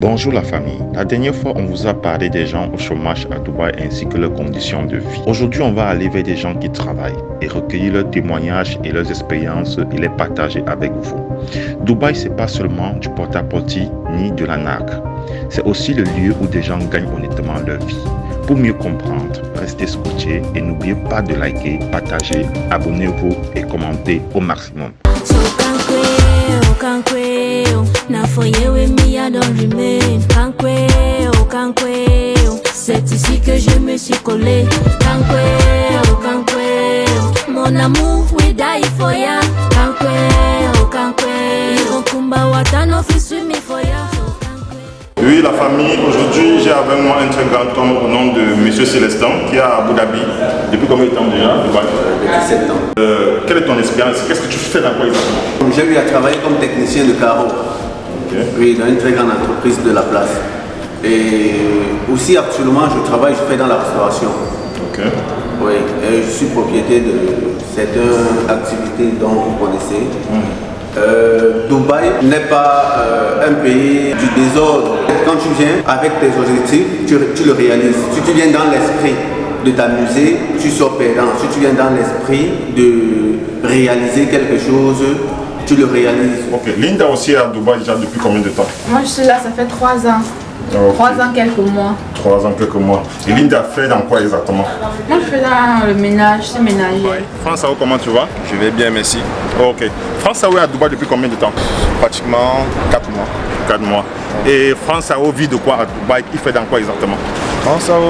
Bonjour la famille. La dernière fois, on vous a parlé des gens au chômage à Dubaï ainsi que leurs conditions de vie. Aujourd'hui, on va aller vers des gens qui travaillent et recueillir leurs témoignages et leurs expériences et les partager avec vous. Dubaï, c'est pas seulement du porte-à-porte ni de la narque. C'est aussi le lieu où des gens gagnent honnêtement leur vie. Pour mieux comprendre, restez scotchés et n'oubliez pas de liker, partager, abonnez-vous et commentez au maximum. C'est ici que je me suis collé. Mon amour, we die for ya. Oui, la famille, aujourd'hui j'ai avec moi un très grand homme au nom de Monsieur Célestin qui est à Abu Dhabi. Depuis combien de temps déjà? Depuis 7 ans. Quelle est ton expérience? Qu'est-ce que tu fais dans quoi exactement? J'ai eu à travailler comme technicien de carreau. Okay. Oui, dans une très grande entreprise de la place. Et aussi actuellement je travaille, je fais dans la restauration. Ok. Oui, et je suis propriétaire de certaines activités dont vous connaissez. Dubaï n'est pas un pays du désordre. Quand tu viens avec tes objectifs, tu le réalises. Si tu viens dans l'esprit de t'amuser, tu sors perdant. Si tu viens dans l'esprit de réaliser quelque chose, tu le réalises. Ok. Linda aussi est à Dubaï déjà depuis combien de temps? Moi je suis là, ça fait 3 ans. Okay. 3 ans, quelques mois. 3 ans, quelques mois. Et Linda fait dans quoi exactement? Moi je fais dans le ménage, c'est ménager. Ouais. France Sao, comment tu vas? Je vais bien, merci. Ok. France Sao est à Dubaï depuis combien de temps? Pratiquement 4 mois. 4 mois. Et France Sao vit de quoi à Dubaï? Il fait dans quoi exactement? France Sao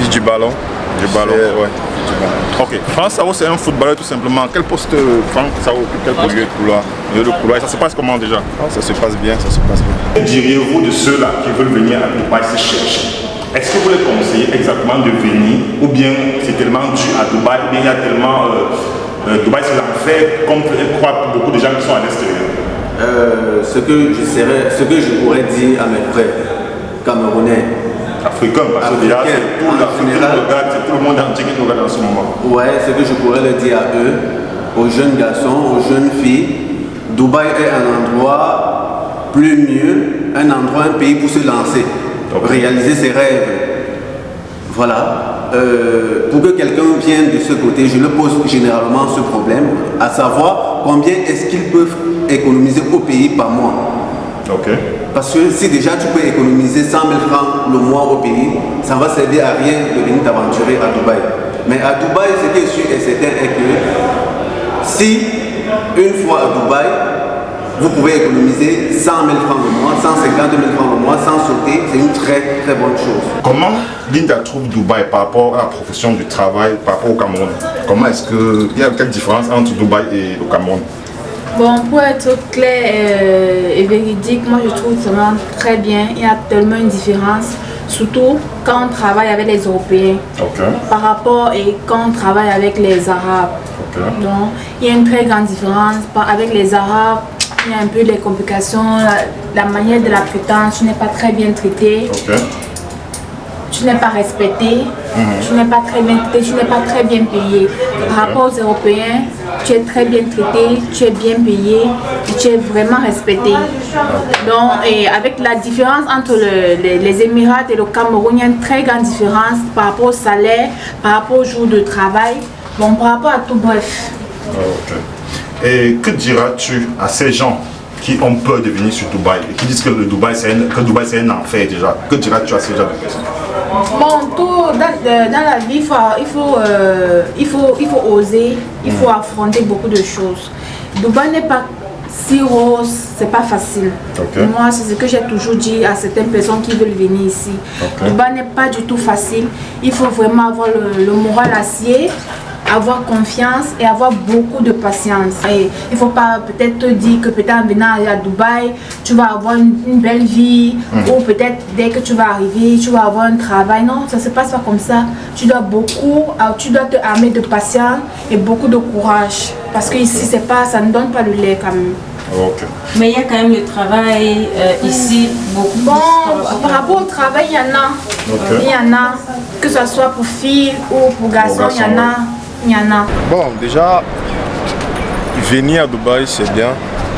vit du ballon. Du ballon? Ouais, du ballon. Ok. France Sao c'est un footballeur tout simplement. Quel poste France Sao occupe? Quel poste? Milieu de couloir. Milieu de couloir. Et ça se passe comment déjà? Ça se passe bien, ça se passe bien. Que diriez-vous de ceux-là qui veulent venir à Dubaï se chercher? Est-ce que vous les conseillez exactement de venir ou bien c'est tellement dû à Dubaï, ou bien il y a tellement... Dubaï c'est l'enfer comme croient beaucoup de gens qui sont à l'extérieur? Ce que je pourrais dire à mes frères camerounais, Africains, parce que déjà c'est tout le monde entier qui nous regarde en ce moment. ouais, ce que je pourrais leur dire à eux, aux jeunes garçons, aux jeunes filles, Dubaï est un endroit plus mieux, un pays pour se lancer, réaliser ses rêves. Voilà. Pour que quelqu'un vienne de ce côté, je leur pose généralement ce problème, à savoir combien est-ce qu'ils peuvent économiser au pays par mois. Ok. Parce que si déjà tu peux économiser 100 000 francs le mois au pays, ça ne va servir à rien de venir t'aventurer à Dubaï. Mais à Dubaï, ce qui est sûr et certain est que si une fois à Dubaï, vous pouvez économiser 100 000 francs le mois, 150 000 francs le mois sans sauter, c'est une très très bonne chose. Comment Linda trouve Dubaï par rapport à la profession du travail, par rapport au Cameroun? Comment est-ce qu'il y a quelle différence entre Dubaï et le Cameroun? Bon, pour être clair et véridique, moi je trouve vraiment très bien. Il y a tellement une différence, surtout quand on travaille avec les Européens, par rapport et quand on travaille avec les Arabes. Donc, il y a une très grande différence. Avec les Arabes, il y a un peu des complications, la manière de la traitance, tu n'es pas très bien traité. Tu n'es pas respecté, tu n'es pas très bien traité, tu n'es pas très bien payé. Par rapport aux Européens, tu es très bien traité, tu es bien payé et tu es vraiment respecté. Donc, et avec la différence entre les Émirats et le Cameroun, il y a une très grande différence par rapport au salaire, par rapport au jour de travail, bon, par rapport à tout, bref. Et que diras-tu à ces gens qui ont peur de venir sur Dubaï et qui disent que Dubaï c'est un enfer déjà? Que diras-tu à ces gens de personnes? Bon, tout dans la vie, il faut oser, il faut affronter beaucoup de choses. Dubaï n'est pas si rose, c'est pas facile. Moi, c'est ce que j'ai toujours dit à certaines personnes qui veulent venir ici. Dubaï n'est pas du tout facile. Il faut vraiment avoir le moral acier, avoir confiance et avoir beaucoup de patience. Et il ne faut pas peut-être te dire que peut-être en venant à Dubaï, tu vas avoir une belle vie ou peut-être dès que tu vas arriver, tu vas avoir un travail. Non, ça ne se passe pas comme ça. Tu dois te armer de patience et beaucoup de courage. Parce que ici, ça ne donne pas le lait quand même. Mais il y a quand même le travail ici, beaucoup. Bon, par rapport au travail, il y en a. Il y en a, que ce soit pour filles ou pour garçons, il y en a. Bon, déjà, venir à Dubaï, c'est bien.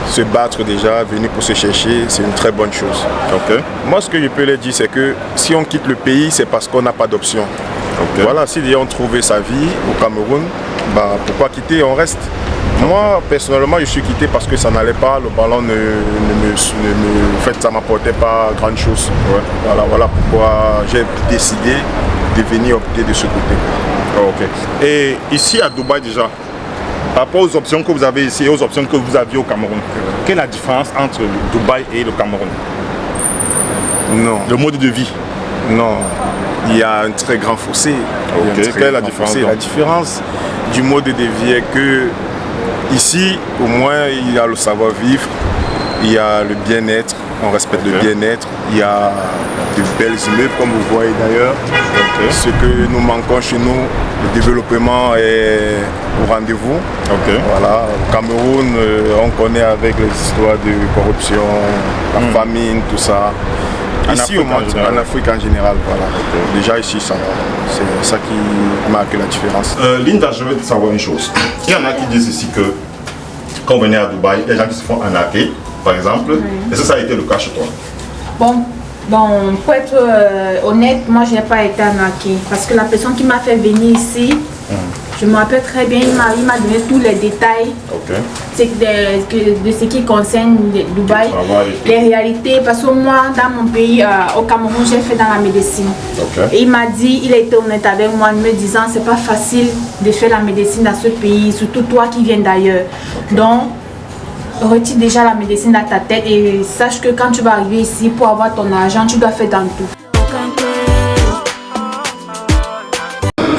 se battre déjà, venir pour se chercher, c'est une très bonne chose. Ok. Moi, ce que je peux leur dire, c'est que si on quitte le pays, c'est parce qu'on n'a pas d'option. Ok. Voilà, si déjà on trouvait sa vie au Cameroun, bah, pourquoi quitter, on reste. Moi, personnellement, je suis quitté parce que ça n'allait pas, le ballon en fait, ça m'apportait pas grande chose. Ouais. Voilà pourquoi j'ai décidé de venir opter de ce côté. Ok. Et ici à Dubaï déjà, par rapport aux options que vous avez ici et aux options que vous aviez au Cameroun, quelle est la différence entre Dubaï et le Cameroun? Non. Le mode de vie? Non. Il y a un très grand fossé. Ok. Quelle est la différence? La différence du mode de vie est que ici, au moins, il y a le savoir-vivre, il y a le bien-être, on respecte le bien-être, il y a de belles immeubles comme vous voyez d'ailleurs. Ce que nous manquons chez nous, le développement est au rendez-vous. Voilà. Au Cameroun, on connaît avec les histoires de corruption, la famine, tout ça. Ici, en Afrique en général, voilà. Déjà ici, ça va. C'est ça qui marque la différence. Linda, je veux savoir une chose. Il y en a qui disent ici que quand on venait à Dubaï, il y a des gens qui se font arnaquer, par exemple. Est-ce que ça a été le cas chez toi? Bon, pour être honnête, moi je n'ai pas été arnaquée. Parce que la personne qui m'a fait venir ici, je me rappelle très bien, il m'a donné tous les détails de ce qui concerne Dubaï, les réalités. Parce que moi, dans mon pays, au Cameroun, j'ai fait dans la médecine. Et il m'a dit, il a été honnête avec moi en me disant, c'est pas facile de faire la médecine dans ce pays, surtout toi qui viens d'ailleurs. Donc, retire déjà la médecine dans ta tête et sache que quand tu vas arriver ici, pour avoir ton argent, tu dois faire dans tout.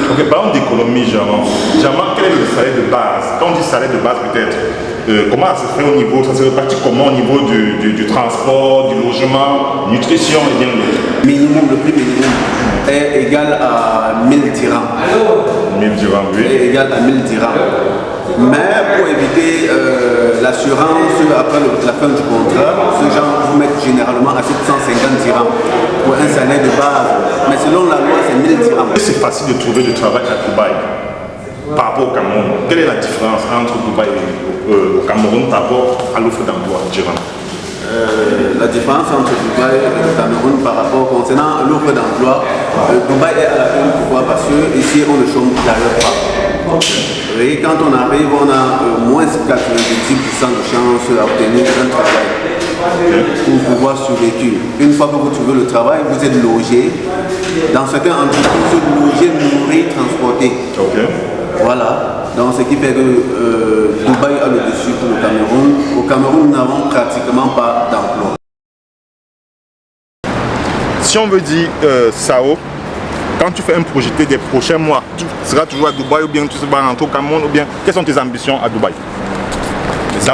Ok, parlons d'économie, Germain. Germain, quel est le salaire de base? Quand on dit salaire de base, peut-être, comment ça se fait au niveau, ça se répartit comment au niveau du transport, du logement, nutrition et bien d'autres? Minimum, le prix minimum est égal à 1000 dirhams. 1000 dirhams, oui. Est égal à 1000 dirhams. Mais pour éviter l'assurance après la fin du contrat, ce genre vous mettent généralement à 750 dirhams pour un salaire de base. Mais selon la loi, c'est 1000 dirhams. C'est facile de trouver du travail à Dubaï par rapport au Cameroun. Quelle est la différence entre Dubaï et au Cameroun par rapport à l'offre d'emploi, Germain? La différence entre Dubaï et le Cameroun par rapport concernant l'offre d'emploi, Dubaï est à la fin. Pourquoi? Parce que ici on ne chôme d'ailleurs pas. Et quand on arrive, on a moins 90% de chances d'obtenir un travail pour pouvoir survivre. Une fois que vous trouvez le travail, vous êtes logé. Dans certains entreprises, logé, nourri, transporté. Voilà. Donc ce qui fait que Dubaï a le dessus pour le Cameroun. Au Cameroun, nous n'avons pratiquement pas d'emploi. Si on veut dire Sao, quand tu fais un projeté des prochains mois, tu seras toujours à Dubaï ou bien tu seras rentrer au Cameroun ou bien quelles sont tes ambitions à Dubaï?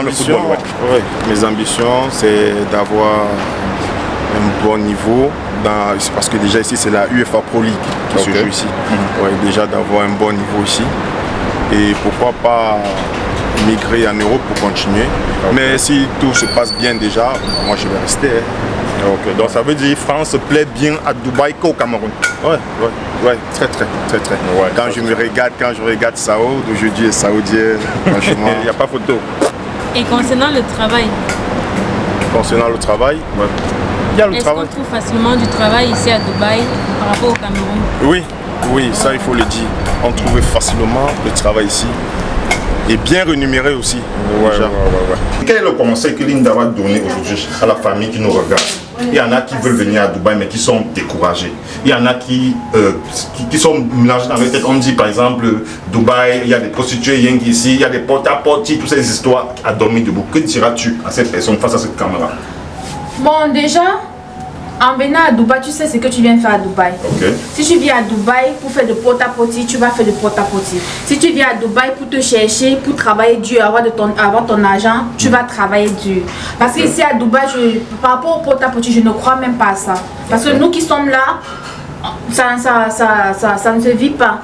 Le football, mes ambitions, c'est d'avoir un bon niveau, parce que déjà ici c'est la UEFA Pro League qui se joue ici. Déjà d'avoir un bon niveau ici. Et pourquoi pas migrer en Europe pour continuer. Mais si tout se passe bien déjà, moi je vais rester. Donc ça veut dire France se plaît bien à Dubaï qu'au Cameroun. Ouais, très. Quand je regarde Sao, d'aujourd'hui est saoudien, franchement. Il n'y a pas photo. Et concernant le travail? Il y a le travail. Est-ce qu'on trouve facilement du travail ici à Dubaï par rapport au Cameroun? Oui, ça il faut le dire. On trouve facilement le travail ici. Et bien rémunéré aussi. Quel est le conseil que Linda va donner aujourd'hui à la famille qui nous regarde? Il y en a qui veulent venir à Dubaï mais qui sont découragés. Il y en a qui sont mélangés dans leur tête. On dit par exemple, Dubaï, il y a des prostituées ici, il y a des porte-à-porte, toutes ces histoires à dormir debout. Que diras-tu à cette personne face à cette caméra? Bon, déjà, en venant à Dubaï, tu sais ce que tu viens faire à Dubaï. Si tu viens à Dubaï pour faire de porte-à-porte, tu vas faire de porte-à-porte. Si tu viens à Dubaï pour te chercher, pour travailler dur, avoir ton argent, tu vas travailler dur. Parce que ici à Dubaï, par rapport au porte-à-porte, je ne crois même pas à ça. Parce que nous qui sommes là, ça ne se vit pas.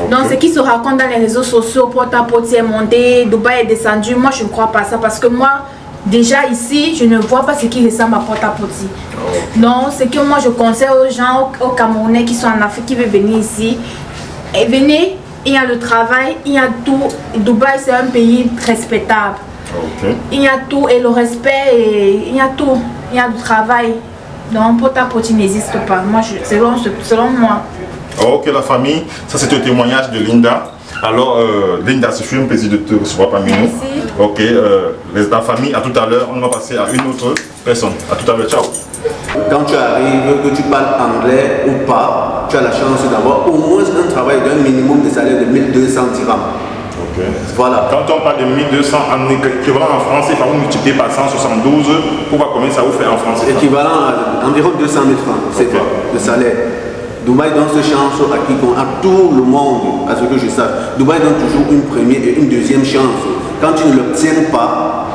Donc ce qui se raconte dans les réseaux sociaux, porte-à-porte est monté, Dubaï est descendu, moi je ne crois pas à ça. Parce que moi, déjà ici, je ne vois pas ce qui ressemble à porte-à-porte. Donc, ce que moi je conseille aux gens, aux Camerounais qui sont en Afrique, qui veulent venir ici, et venez, il y a le travail, il y a tout. Dubaï, c'est un pays respectable. Il y a tout et le respect, et il y a tout. Il y a du travail. Donc, pot-à-pot n'existe pas. Moi, selon moi. Ok, la famille, ça c'est un témoignage de Linda. Alors, Linda, c'est un plaisir de te recevoir parmi nous. Merci. Ok, la famille, à tout à l'heure. On va passer à une autre personne. À tout à l'heure, ciao. Quand tu arrives, que tu parles anglais ou pas, tu as la chance d'avoir au moins un travail d'un minimum de salaire de 1200 dirhams. Ok. Voilà. Quand on parle de 1200 en équivalent en français, il faut multiplier par 172 pour voir combien ça vous fait en français. Équivalent à environ 200 000 francs, c'est quoi, le salaire. Dubaï donne cette chance à tout le monde, à ce que je sache. Dubaï donne toujours une première et une deuxième chance. Quand tu ne l'obtiens pas,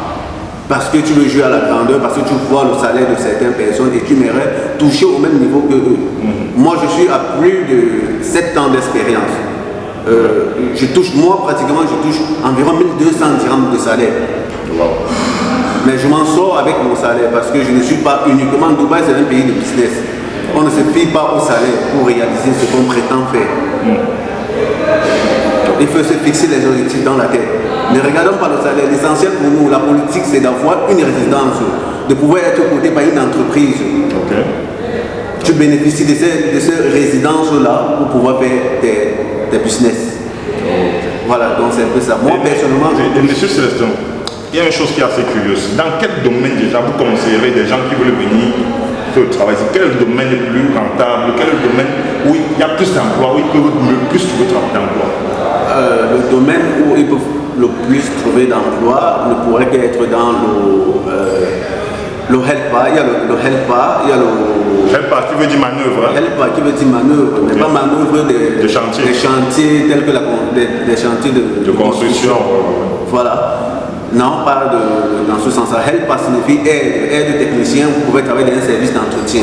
parce que tu veux jouer à la grandeur, parce que tu vois le salaire de certaines personnes et tu m'aimerais toucher au même niveau que eux. Moi, je suis à plus de 7 ans d'expérience. Moi, pratiquement, je touche environ 1200 dirhams de salaire. Mais je m'en sors avec mon salaire parce que je ne suis pas uniquement. Dubaï, c'est un pays de business. On ne se fie pas au salaire pour réaliser ce qu'on prétend faire. Il faut se fixer les objectifs dans la tête. Ne regardons pas le salaire. L'essentiel pour nous, la politique, c'est d'avoir une résidence, de pouvoir être coté par une entreprise. Tu bénéficies de ces résidences-là pour pouvoir faire tes business. Voilà, donc c'est un peu ça. Moi, personnellement... Monsieur Célestin, il y a une chose qui est assez curieuse. Dans quel domaine déjà vous conseillerez des gens qui veulent venir faire le travail? Quel est le domaine le plus rentable? Quel est le domaine où il y a plus d'emplois, où ils peuvent le plus trouver d'emploi? Le domaine où ils peuvent le plus trouver d'emploi ne pourrait qu'être dans le HELPA. Il y a le HELPA, il y a le... HELPA qui veut dire manœuvre. HELPA qui veut dire manœuvre, mais pas manœuvre des chantiers tels que des chantiers de construction. Voilà. Non, pas dans ce sens-là. HELPA signifie aide technicien. Vous pouvez travailler dans un service d'entretien.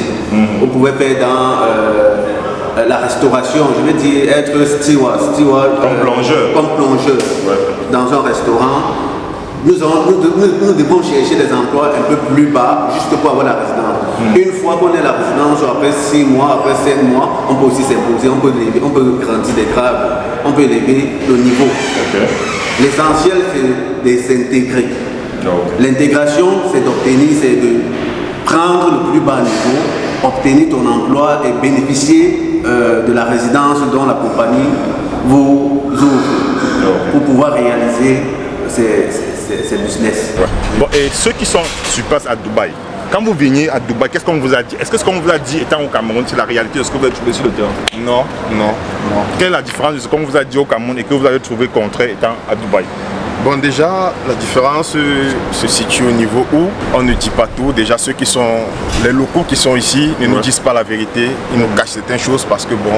Vous pouvez faire dans la restauration, je veux dire être steward comme plongeur dans un restaurant. Nous devons chercher des emplois un peu plus bas juste pour avoir la résidence. Une fois qu'on a la résidence, après 6 mois, après 7 mois, on peut aussi s'imposer, on peut grandir des grades, on peut élever le niveau. L'essentiel, c'est de s'intégrer. L'intégration, c'est de prendre le plus bas niveau, obtenir ton emploi et bénéficier de la résidence dont la compagnie vous ouvre pour pouvoir réaliser ces business. Bon, et ceux qui sont sur place à Dubaï, quand vous veniez à Dubaï, qu'est-ce qu'on vous a dit? Est-ce que ce qu'on vous a dit étant au Cameroun, c'est la réalité de ce que vous avez trouvé sur le terrain? Non. Quelle est la différence de ce qu'on vous a dit au Cameroun et que vous avez trouvé contraire étant à Dubaï? Bon, déjà, la différence se situe au niveau où on ne dit pas tout. Déjà, les locaux qui sont ici ne nous disent pas la vérité. Ils nous cachent certaines choses parce que, bon,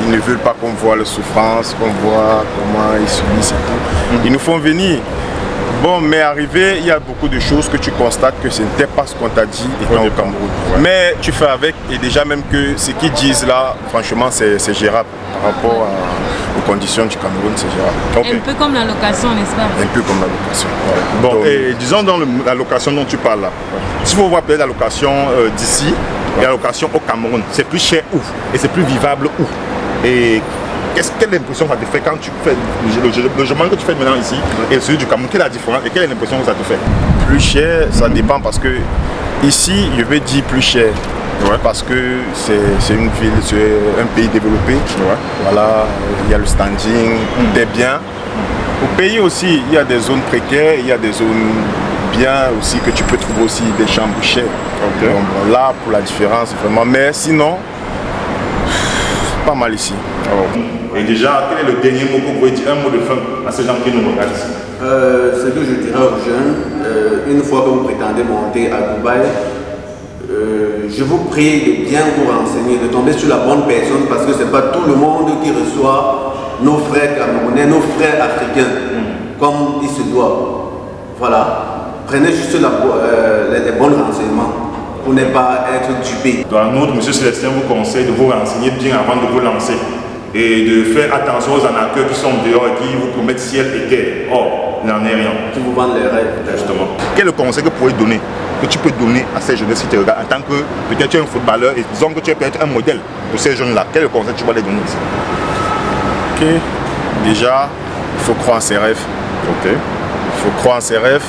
ils ne veulent pas qu'on voit la souffrance, qu'on voit comment ils subissent et tout. Ils nous font venir. Bon, mais arrivé, il y a beaucoup de choses que tu constates que ce n'était pas ce qu'on t'a dit étant au Cameroun. Mais tu fais avec, et déjà même que ce qu'ils disent là, franchement, c'est gérable par rapport aux conditions du Cameroun, c'est gérable. Un peu comme la location, n'est-ce pas? Un peu comme la location. Bon, donc, et disons dans la location dont tu parles là, si vous voyez la location d'ici et la location au Cameroun, c'est plus cher où? Et c'est plus vivable où? Et quelle impression ça te fait quand tu fais le logement que tu fais maintenant ici et celui du Cameroun? Quelle est la différence et quelle est l'impression que ça te fait? Plus cher, ça dépend parce que ici, je vais dire plus cher. Parce que c'est une ville, c'est un pays développé. Voilà, il y a le standing, des biens. Au pays aussi, il y a des zones précaires, il y a des zones bien aussi que tu peux trouver aussi des chambres chères. Donc là, pour la différence, vraiment. Mais sinon, pas mal ici. Et déjà, quel est le dernier mot que vous pouvez dire, un mot de fin à ces gens qui nous regardent ici? Ce que je dirais aux jeunes, une fois que vous prétendez monter à Dubaï, je vous prie de bien vous renseigner, de tomber sur la bonne personne parce que ce n'est pas tout le monde qui reçoit nos frères camerounais, nos frères africains, comme il se doit. Voilà. Prenez juste les bons renseignements pour ne pas être dupé. Dans un autre, M. Célestin vous conseille de vous renseigner bien avant de vous lancer et de faire attention aux arnaqueurs qui sont dehors et qui vous promettent ciel et terre. Or, il n'en est rien. Qui vous vendent les rêves. Justement. Quel est le conseil que vous pouvez donner, que tu peux donner à ces jeunes qui te regardent en tant que peut-être tu es un footballeur et disons que tu es peut-être un modèle pour ces jeunes-là? Quel est le conseil que tu vas les donner ici? Déjà, il faut croire en ses rêves. Il faut croire en ses rêves.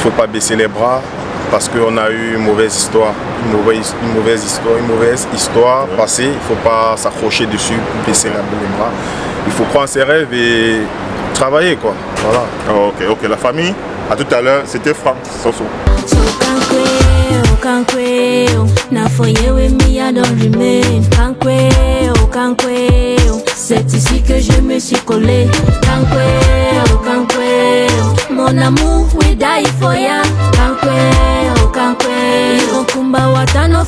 faut pas baisser les bras parce qu'on a eu une mauvaise histoire. Une mauvaise histoire passée. Il ne faut pas s'accrocher dessus, baisser les bras. Il faut croire en ses rêves et travailler, quoi. Voilà. Ok, la famille, à tout à l'heure, c'était Franck Soso. C'est ici que je me suis collé. Mon amour, we die for ya. Kankwe, Irokumba watano